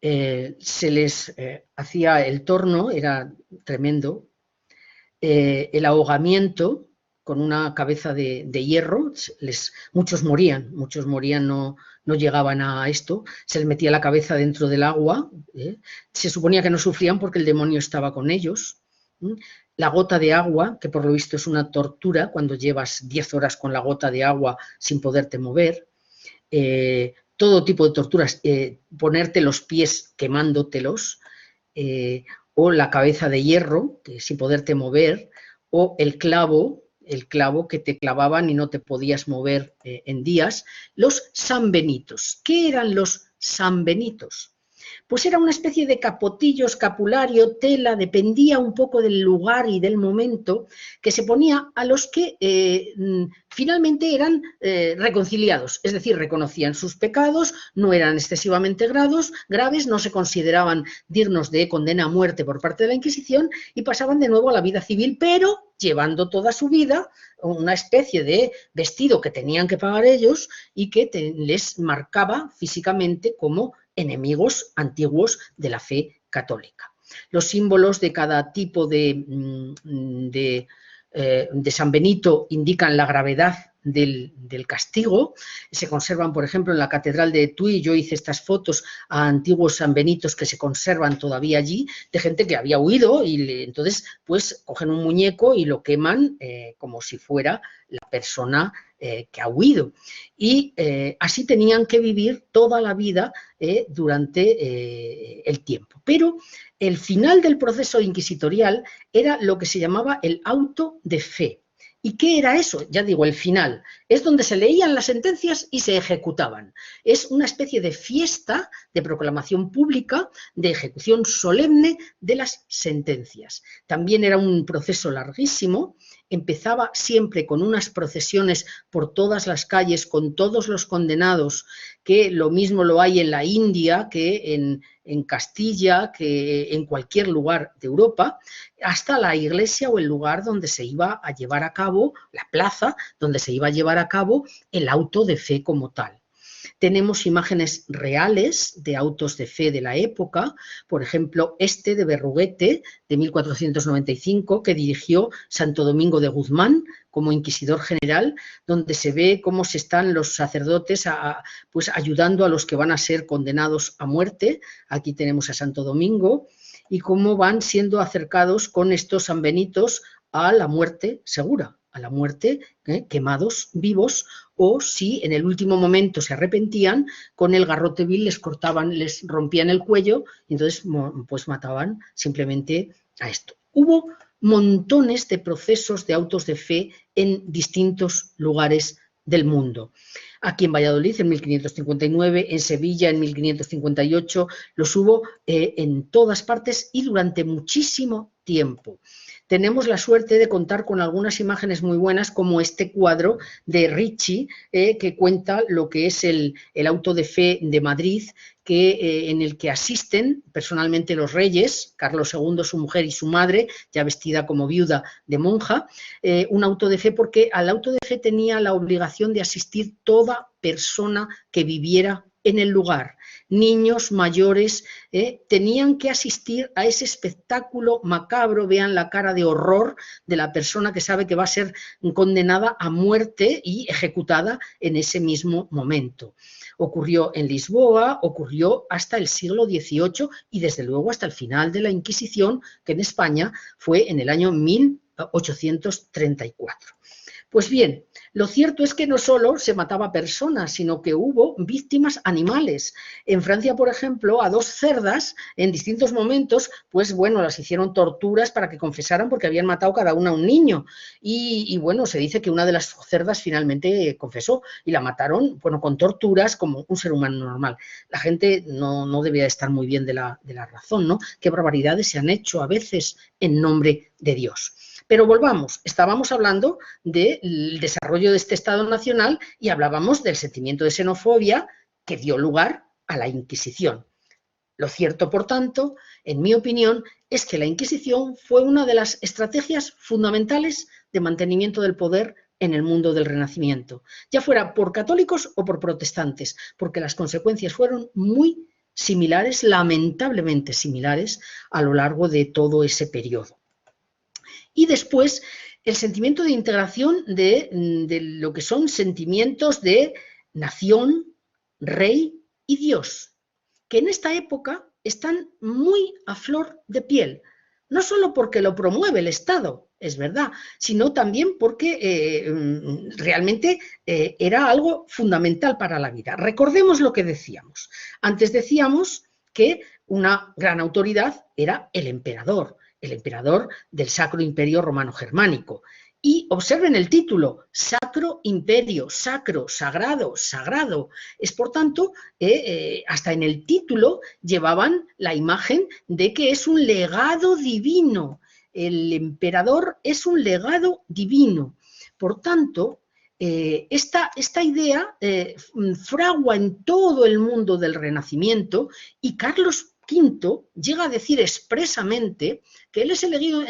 se les hacía el torno, era tremendo, el ahogamiento con una cabeza de hierro, muchos morían, no llegaban a esto, se les metía la cabeza dentro del agua, se suponía que no sufrían porque el demonio estaba con ellos. La gota de agua, que por lo visto es una tortura cuando llevas 10 horas con la gota de agua sin poderte mover, todo tipo de torturas, ponerte los pies quemándotelos, o la cabeza de hierro, que sin poderte mover, o el clavo que te clavaban y no te podías mover en días. Los sanbenitos. ¿Qué eran los sanbenitos? pues era una especie de capotillo, escapulario, tela, dependía un poco del lugar y del momento, que se ponía a los que finalmente eran reconciliados, es decir, reconocían sus pecados, no eran excesivamente graves, no se consideraban dignos de condena a muerte por parte de la Inquisición y pasaban de nuevo a la vida civil, pero llevando toda su vida una especie de vestido que tenían que pagar ellos y que les marcaba físicamente como enemigos antiguos de la fe católica. Los símbolos de cada tipo de San Benito indican la gravedad del castigo. Se conservan, por ejemplo, en la Catedral de Tui. Yo hice estas fotos a antiguos San Benitos que se conservan todavía allí, de gente que había huido y entonces pues cogen un muñeco y lo queman como si fuera la persona que ha huido. Y así tenían que vivir toda la vida durante el tiempo. Pero el final del proceso inquisitorial era lo que se llamaba el auto de fe. ¿Y qué era eso? Ya digo, el final. Es donde se leían las sentencias y se ejecutaban. Es una especie de fiesta, de proclamación pública, de ejecución solemne de las sentencias. También era un proceso larguísimo. Empezaba siempre con unas procesiones por todas las calles con todos los condenados, que lo mismo lo hay en la India que en Castilla, que en cualquier lugar de Europa, hasta la iglesia o el lugar donde se iba a llevar a cabo, la plaza donde se iba a llevar a cabo el auto de fe como tal. Tenemos imágenes reales de autos de fe de la época, por ejemplo, este de Berruguete, de 1495, que dirigió Santo Domingo de Guzmán como inquisidor general, donde se ve cómo se están los sacerdotes pues ayudando a los que van a ser condenados a muerte. Aquí tenemos a Santo Domingo, y cómo van siendo acercados con estos sanbenitos a la muerte segura, a la muerte quemados vivos, o si en el último momento se arrepentían, con el garrote vil les cortaban, les rompían el cuello y entonces pues mataban simplemente a esto. Hubo montones de procesos de autos de fe en distintos lugares del mundo. Aquí en Valladolid en 1559, en Sevilla en 1558, los hubo en todas partes y durante muchísimo tiempo. Tenemos la suerte de contar con algunas imágenes muy buenas, como este cuadro de Ricci, que cuenta lo que es el auto de fe de Madrid, en el que asisten personalmente los reyes, Carlos II, su mujer y su madre, ya vestida como viuda de monja, un auto de fe porque al auto de fe tenía la obligación de asistir toda persona que viviera en el lugar. Niños, mayores, tenían que asistir a ese espectáculo macabro. Vean la cara de horror de la persona que sabe que va a ser condenada a muerte y ejecutada en ese mismo momento. Ocurrió en Lisboa, ocurrió hasta el siglo XVIII y desde luego hasta el final de la Inquisición, que en España fue en el año 1834. Pues bien, lo cierto es que no solo se mataba personas, sino que hubo víctimas animales. En Francia, por ejemplo, a 2 cerdas en distintos momentos, pues bueno, las hicieron torturas para que confesaran porque habían matado cada una a un niño. Y bueno, se dice que una de las cerdas finalmente confesó y la mataron, bueno, con torturas como un ser humano normal. La gente no debía estar muy bien de la razón, ¿no? Qué barbaridades se han hecho a veces en nombre de Dios. Pero volvamos, estábamos hablando del desarrollo de este Estado nacional y hablábamos del sentimiento de xenofobia que dio lugar a la Inquisición. Lo cierto, por tanto, en mi opinión, es que la Inquisición fue una de las estrategias fundamentales de mantenimiento del poder en el mundo del Renacimiento, ya fuera por católicos o por protestantes, porque las consecuencias fueron muy similares, lamentablemente similares, a lo largo de todo ese periodo. Y después el sentimiento de integración de lo que son sentimientos de nación, rey y Dios, que en esta época están muy a flor de piel, no solo porque lo promueve el Estado, es verdad, sino también porque realmente era algo fundamental para la vida. Recordemos lo que decíamos. Antes decíamos que una gran autoridad era el emperador del Sacro Imperio Romano Germánico. Y observen el título, Sacro Imperio, sacro, sagrado, sagrado. Es por tanto, hasta en el título llevaban la imagen de que es un legado divino. El emperador es un legado divino. Por tanto, esta idea fragua en todo el mundo del Renacimiento y Carlos V llega a decir expresamente que él es elegido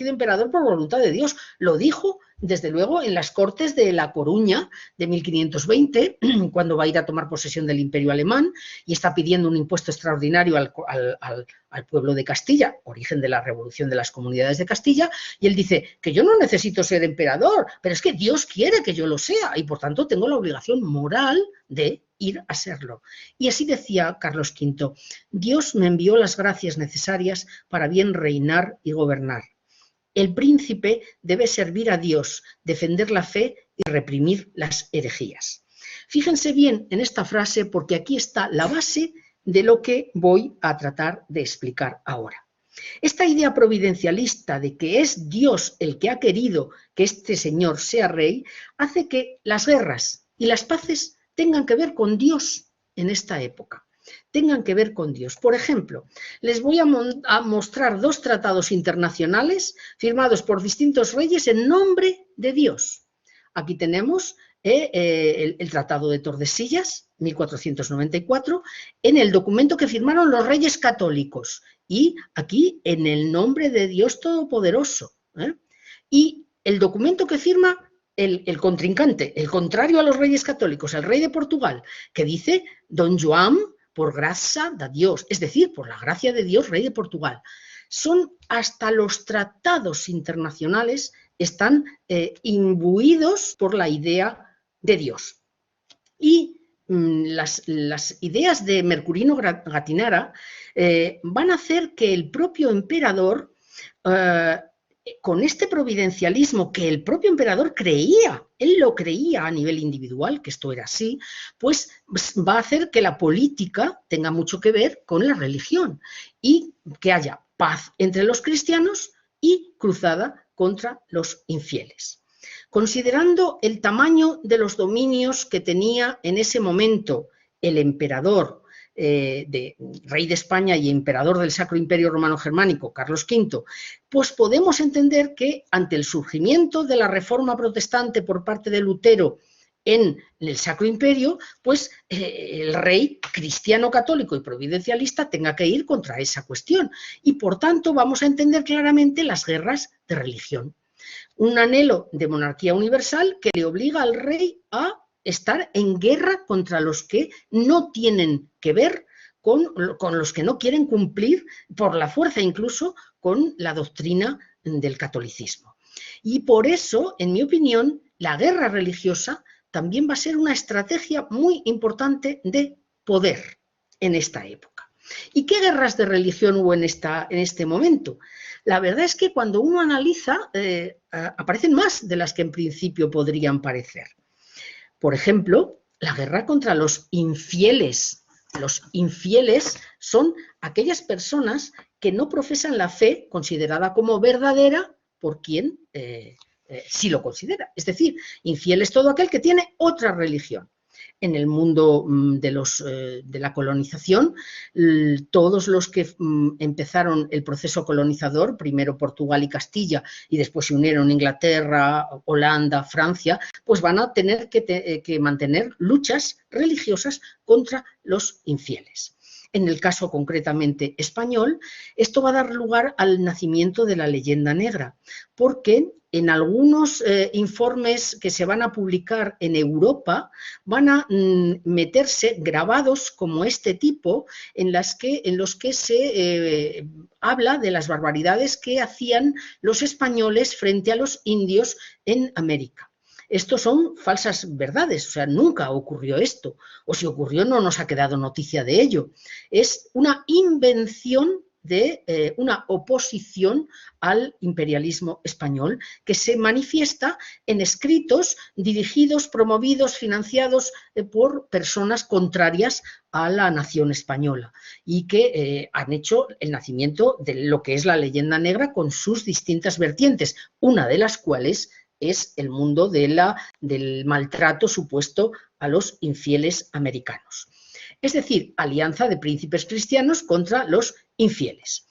emperador por voluntad de Dios. Lo dijo, desde luego, en las Cortes de La Coruña de 1520, cuando va a ir a tomar posesión del Imperio Alemán y está pidiendo un impuesto extraordinario al pueblo de Castilla, origen de la Revolución de las Comunidades de Castilla, y él dice que yo no necesito ser emperador, pero es que Dios quiere que yo lo sea y por tanto tengo la obligación moral de ir a serlo. Y así decía Carlos V, Dios me envió las gracias necesarias para bien reinar y gobernar. El príncipe debe servir a Dios, defender la fe y reprimir las herejías. Fíjense bien en esta frase porque aquí está la base de lo que voy a tratar de explicar ahora. Esta idea providencialista de que es Dios el que ha querido que este señor sea rey hace que las guerras y las paces tengan que ver con Dios en esta época. Tengan que ver con Dios. Por ejemplo, les voy a mostrar dos tratados internacionales firmados por distintos reyes en nombre de Dios. Aquí tenemos el Tratado de Tordesillas, 1494, en el documento que firmaron los reyes católicos y aquí en el nombre de Dios Todopoderoso. Y el documento que firma el contrincante, el contrario a los reyes católicos, el rey de Portugal, que dice Don Joan por gracia de Dios, es decir, por la gracia de Dios, rey de Portugal. Son hasta los tratados internacionales están imbuidos por la idea de Dios. Y las ideas de Mercurino Gattinara van a hacer que el propio emperador, con este providencialismo que el propio emperador creía, él lo creía a nivel individual, que esto era así, pues va a hacer que la política tenga mucho que ver con la religión y que haya paz entre los cristianos y cruzada contra los infieles. Considerando el tamaño de los dominios que tenía en ese momento el emperador, rey de España y emperador del Sacro Imperio Romano Germánico, Carlos V, pues podemos entender que ante el surgimiento de la Reforma Protestante por parte de Lutero en el Sacro Imperio, pues el rey cristiano católico y providencialista tenga que ir contra esa cuestión. Y por tanto vamos a entender claramente las guerras de religión. Un anhelo de monarquía universal que le obliga al rey a estar en guerra contra los que no tienen que ver con los que no quieren cumplir por la fuerza incluso con la doctrina del catolicismo. Y por eso, en mi opinión, la guerra religiosa también va a ser una estrategia muy importante de poder en esta época. ¿Y qué guerras de religión hubo en este momento? La verdad es que cuando uno analiza, aparecen más de las que en principio podrían parecer. Por ejemplo, la guerra contra los infieles. Los infieles son aquellas personas que no profesan la fe considerada como verdadera por quien sí lo considera. Es decir, infiel es todo aquel que tiene otra religión. En el mundo de la colonización, todos los que empezaron el proceso colonizador, primero Portugal y Castilla, y después se unieron Inglaterra, Holanda, Francia, pues van a tener que mantener luchas religiosas contra los infieles. En el caso concretamente español, esto va a dar lugar al nacimiento de la leyenda negra, porque en algunos informes que se van a publicar en Europa van a meterse grabados como este tipo en los que se habla de las barbaridades que hacían los españoles frente a los indios en América. Esto son falsas verdades, o sea, nunca ocurrió esto, o si ocurrió no nos ha quedado noticia de ello. Es una invención de una oposición al imperialismo español que se manifiesta en escritos dirigidos, promovidos, financiados por personas contrarias a la nación española y que han hecho el nacimiento de lo que es la leyenda negra con sus distintas vertientes, una de las cuales es el mundo del maltrato supuesto a los infieles americanos. Es decir, alianza de príncipes cristianos contra los infieles,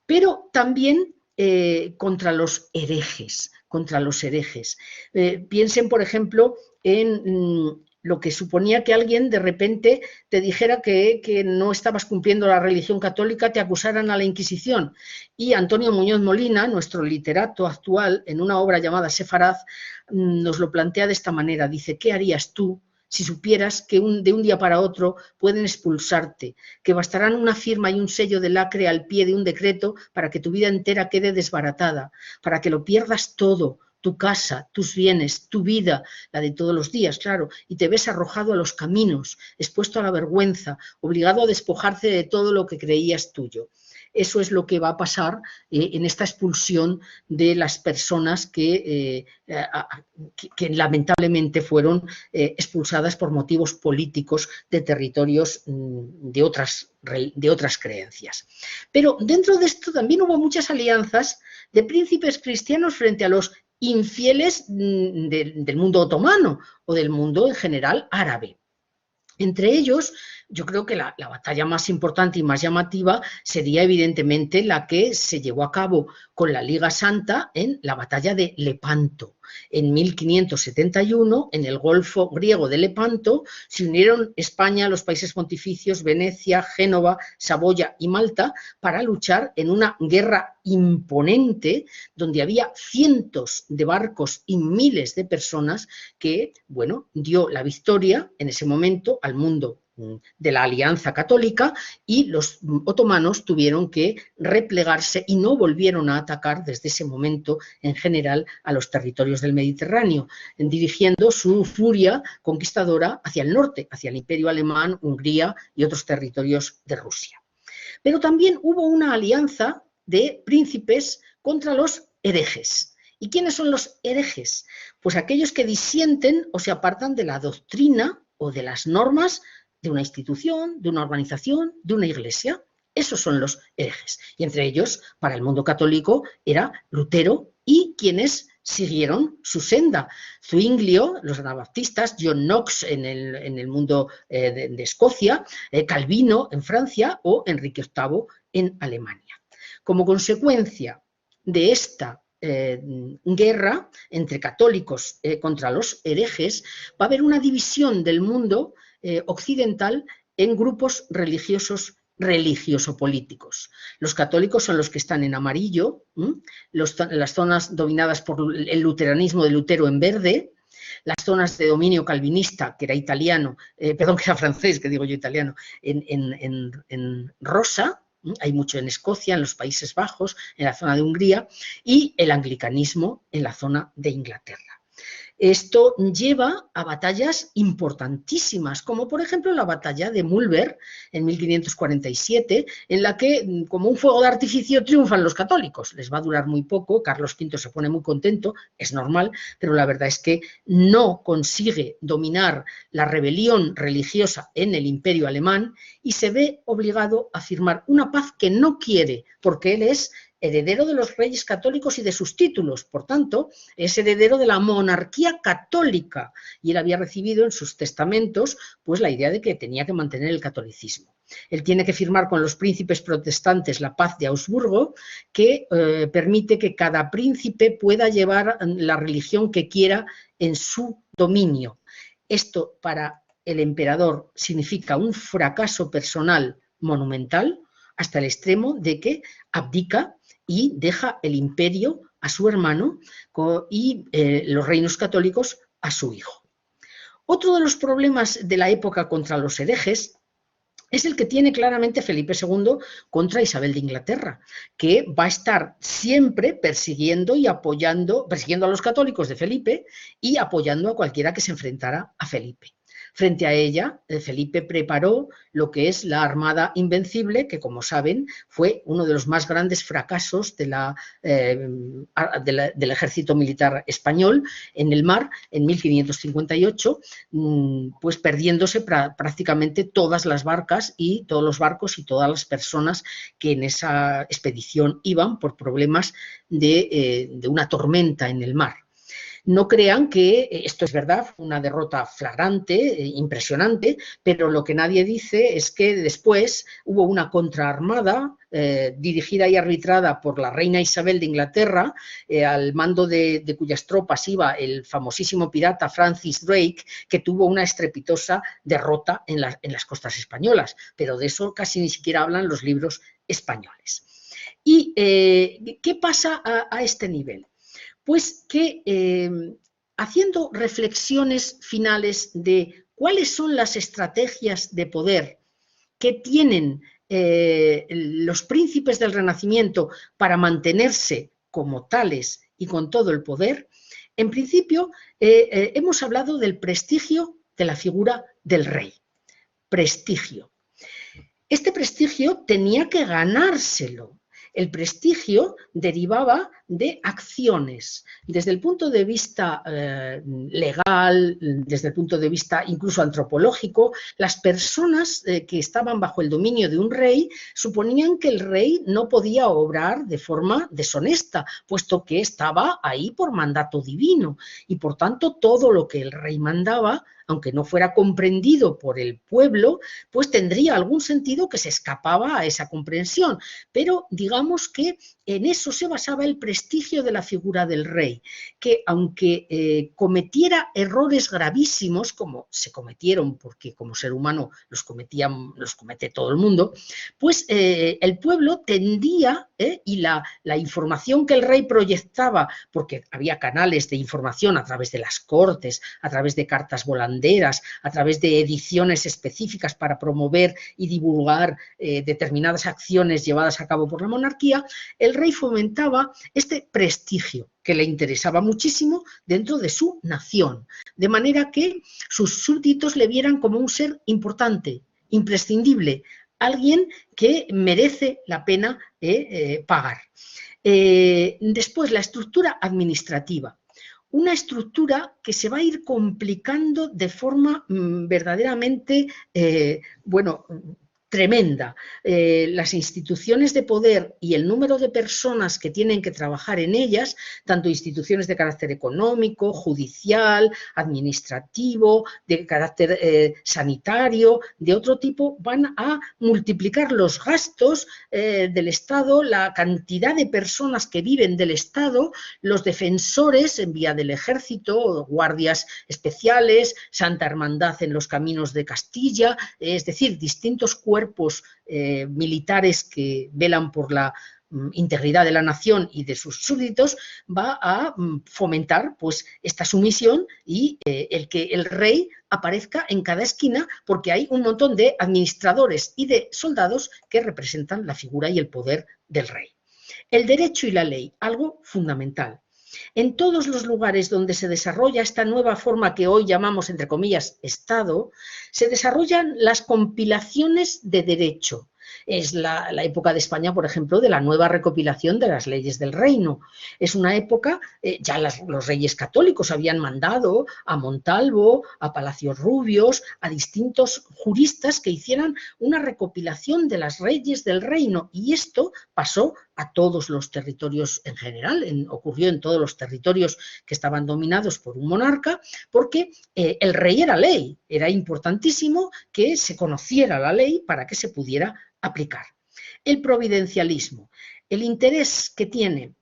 pero también contra los herejes. Piensen, por ejemplo, en lo que suponía que alguien de repente te dijera que no estabas cumpliendo la religión católica, te acusaran a la Inquisición. Y Antonio Muñoz Molina, nuestro literato actual, en una obra llamada Sefaraz, nos lo plantea de esta manera. Dice, ¿qué harías tú si supieras que de un día para otro pueden expulsarte, que bastarán una firma y un sello de lacre al pie de un decreto para que tu vida entera quede desbaratada, para que lo pierdas todo, tu casa, tus bienes, tu vida, la de todos los días, claro, y te ves arrojado a los caminos, expuesto a la vergüenza, obligado a despojarte de todo lo que creías tuyo? Eso es lo que va a pasar en esta expulsión de las personas que lamentablemente fueron expulsadas por motivos políticos de territorios de otras creencias. Pero dentro de esto también hubo muchas alianzas de príncipes cristianos frente a los infieles del mundo otomano o del mundo en general árabe. Entre ellos, yo creo que la batalla más importante y más llamativa sería evidentemente la que se llevó a cabo con la Liga Santa en la batalla de Lepanto. En 1571, en el Golfo griego de Lepanto, se unieron España, los países pontificios, Venecia, Génova, Saboya y Malta para luchar en una guerra imponente donde había cientos de barcos y miles de personas que, bueno, dio la victoria en ese momento al mundo de la Alianza Católica, y los otomanos tuvieron que replegarse y no volvieron a atacar desde ese momento en general a los territorios del Mediterráneo, dirigiendo su furia conquistadora hacia el norte, hacia el Imperio Alemán, Hungría y otros territorios de Rusia. Pero también hubo una alianza de príncipes contra los herejes. ¿Y quiénes son los herejes? Pues aquellos que disienten o se apartan de la doctrina o de las normas de una institución, de una organización, de una iglesia. Esos son los herejes. Y entre ellos, para el mundo católico, era Lutero y quienes siguieron su senda. Zuinglio, los anabaptistas, John Knox en el mundo de Escocia, Calvino en Francia o Enrique VIII en Alemania. Como consecuencia de esta guerra entre católicos contra los herejes, va a haber una división del mundo occidental en grupos religioso-políticos. Los católicos son los que están en amarillo, las zonas dominadas por el luteranismo de Lutero en verde, las zonas de dominio calvinista, que era italiano, que era francés, que digo yo italiano, en rosa. Hay mucho en Escocia, en los Países Bajos, en la zona de Hungría, y el anglicanismo en la zona de Inglaterra. Esto lleva a batallas importantísimas, como por ejemplo la batalla de Mulberg en 1547, en la que, como un fuego de artificio, triunfan los católicos. Les va a durar muy poco, Carlos V se pone muy contento, es normal, pero la verdad es que no consigue dominar la rebelión religiosa en el Imperio alemán y se ve obligado a firmar una paz que no quiere, porque él es heredero de los reyes católicos y de sus títulos, por tanto, es heredero de la monarquía católica, y él había recibido en sus testamentos pues la idea de que tenía que mantener el catolicismo. Él tiene que firmar con los príncipes protestantes la paz de Augsburgo, que permite que cada príncipe pueda llevar la religión que quiera en su dominio. Esto para el emperador significa un fracaso personal monumental, hasta el extremo de que abdica y deja el imperio a su hermano y los reinos católicos a su hijo. Otro de los problemas de la época contra los herejes es el que tiene claramente Felipe II contra Isabel de Inglaterra, que va a estar siempre persiguiendo a los católicos de Felipe y apoyando a cualquiera que se enfrentara a Felipe. Frente a ella, Felipe preparó lo que es la Armada Invencible, que, como saben, fue uno de los más grandes fracasos del ejército militar español en el mar en 1558, pues perdiéndose prácticamente todas las barcas y todos los barcos y todas las personas que en esa expedición iban por problemas de una tormenta en el mar. No crean que esto es verdad, fue una derrota flagrante, impresionante, pero lo que nadie dice es que después hubo una contraarmada dirigida y arbitrada por la reina Isabel de Inglaterra, al mando de cuyas tropas iba el famosísimo pirata Francis Drake, que tuvo una estrepitosa derrota en las costas españolas, pero de eso casi ni siquiera hablan los libros españoles. ¿Y qué pasa a este nivel? Pues que haciendo reflexiones finales de cuáles son las estrategias de poder que tienen los príncipes del Renacimiento para mantenerse como tales y con todo el poder, en principio hemos hablado del prestigio de la figura del rey. Prestigio. Este prestigio tenía que ganárselo. El prestigio derivaba de acciones, desde el punto de vista legal, desde el punto de vista incluso antropológico. Las personas que estaban bajo el dominio de un rey suponían que el rey no podía obrar de forma deshonesta, puesto que estaba ahí por mandato divino, y por tanto todo lo que el rey mandaba, aunque no fuera comprendido por el pueblo, pues tendría algún sentido que se escapaba a esa comprensión. Pero digamos que en eso se basaba el prestigio de la figura del rey, que aunque cometiera errores gravísimos, como se cometieron, porque como ser humano los comete todo el mundo, pues el pueblo tendía, y la información que el rey proyectaba, porque había canales de información a través de las cortes, a través de cartas volanderas, a través de ediciones específicas para promover y divulgar determinadas acciones llevadas a cabo por la monarquía, el rey fomentaba este prestigio que le interesaba muchísimo dentro de su nación, de manera que sus súbditos le vieran como un ser importante, imprescindible, alguien que merece la pena pagar. Después, la estructura administrativa. Una estructura que se va a ir complicando de forma verdaderamente, tremenda. Las instituciones de poder y el número de personas que tienen que trabajar en ellas, tanto instituciones de carácter económico, judicial, administrativo, de carácter sanitario, de otro tipo, van a multiplicar los gastos del Estado, la cantidad de personas que viven del Estado, los defensores en vía del ejército, guardias especiales, Santa Hermandad en los caminos de Castilla, es decir, distintos cuerpos militares que velan por la integridad de la nación y de sus súbditos, va a fomentar pues esta sumisión y el que el rey aparezca en cada esquina, porque hay un montón de administradores y de soldados que representan la figura y el poder del rey. El derecho y la ley, algo fundamental. En todos los lugares donde se desarrolla esta nueva forma que hoy llamamos, entre comillas, Estado, se desarrollan las compilaciones de derecho. Es la época de España, por ejemplo, de la nueva recopilación de las leyes del reino. Es una época, ya los reyes católicos habían mandado a Montalvo, a Palacios Rubios, a distintos juristas que hicieran una recopilación de las leyes del reino, y esto pasó a todos los territorios en general, ocurrió en todos los territorios que estaban dominados por un monarca, porque el rey era ley, era importantísimo que se conociera la ley para que se pudiera aplicar. El providencialismo, el interés que tiene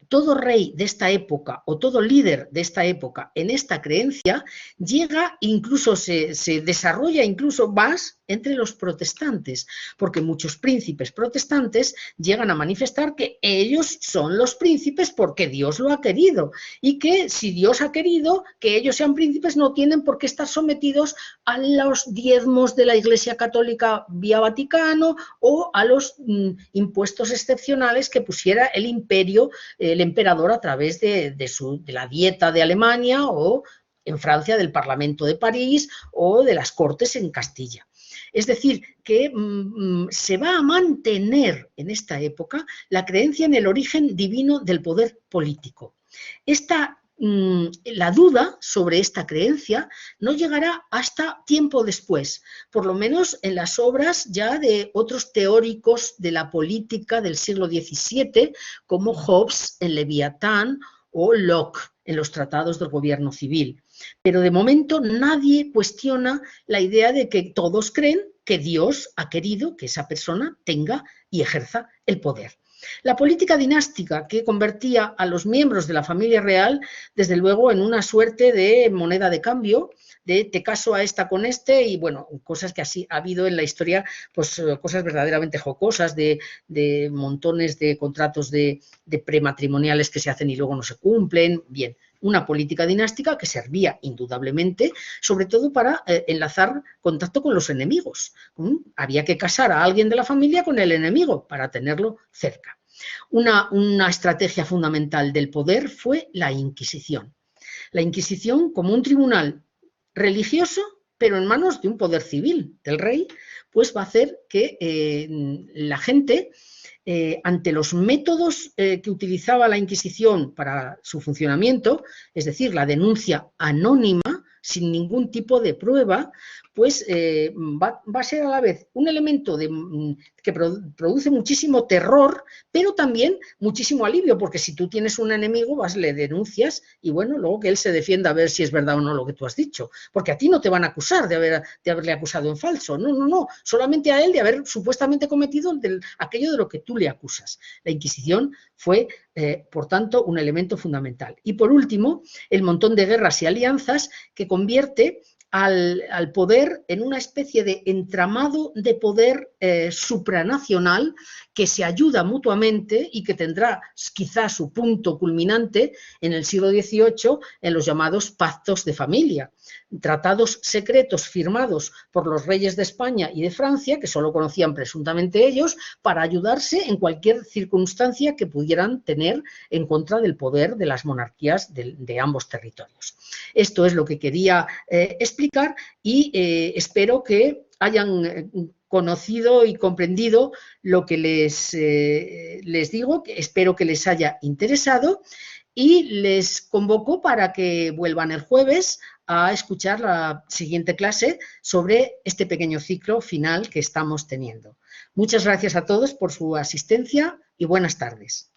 todo rey de esta época o todo líder de esta época en esta creencia llega, incluso se desarrolla incluso más entre los protestantes, porque muchos príncipes protestantes llegan a manifestar que ellos son los príncipes porque Dios lo ha querido, y que si Dios ha querido que ellos sean príncipes no tienen por qué estar sometidos a los diezmos de la Iglesia Católica vía Vaticano o a los impuestos excepcionales que pusiera el imperio, el emperador, a través de la Dieta de Alemania, o en Francia del Parlamento de París, o de las Cortes en Castilla. Es decir, que se va a mantener en esta época la creencia en el origen divino del poder político. La duda sobre esta creencia no llegará hasta tiempo después, por lo menos en las obras ya de otros teóricos de la política del siglo XVII, como Hobbes en Leviatán, o Locke en los tratados del gobierno civil. Pero de momento nadie cuestiona la idea de que todos creen que Dios ha querido que esa persona tenga y ejerza el poder. La política dinástica, que convertía a los miembros de la familia real, desde luego, en una suerte de moneda de cambio, de te caso a esta con este, y bueno, cosas que así ha habido en la historia, pues cosas verdaderamente jocosas, de montones de contratos de prematrimoniales que se hacen y luego no se cumplen. Bien, una política dinástica que servía indudablemente, sobre todo para enlazar contacto con los enemigos. Había que casar a alguien de la familia con el enemigo para tenerlo cerca. Una estrategia fundamental del poder fue la Inquisición. La Inquisición como un tribunal religioso, pero en manos de un poder civil, del rey, pues va a hacer que la gente, ante los métodos que utilizaba la Inquisición para su funcionamiento, es decir, la denuncia anónima, sin ningún tipo de prueba, pues va a ser a la vez un elemento que produce muchísimo terror, pero también muchísimo alivio, porque si tú tienes un enemigo, le denuncias y bueno, luego que él se defienda a ver si es verdad o no lo que tú has dicho, porque a ti no te van a acusar de haberle acusado en falso, no, solamente a él de haber supuestamente cometido aquello de lo que tú le acusas. La Inquisición fue, por tanto, un elemento fundamental. Y por último, el montón de guerras y alianzas que convierte al poder en una especie de entramado de poder supranacional que se ayuda mutuamente y que tendrá quizás su punto culminante en el siglo XVIII en los llamados pactos de familia, tratados secretos firmados por los reyes de España y de Francia, que solo conocían presuntamente ellos, para ayudarse en cualquier circunstancia que pudieran tener en contra del poder de las monarquías de ambos territorios. Esto es lo que quería explicar y espero que hayan conocido y comprendido lo que les digo, que espero que les haya interesado y les convoco para que vuelvan el jueves a escuchar la siguiente clase sobre este pequeño ciclo final que estamos teniendo. Muchas gracias a todos por su asistencia y buenas tardes.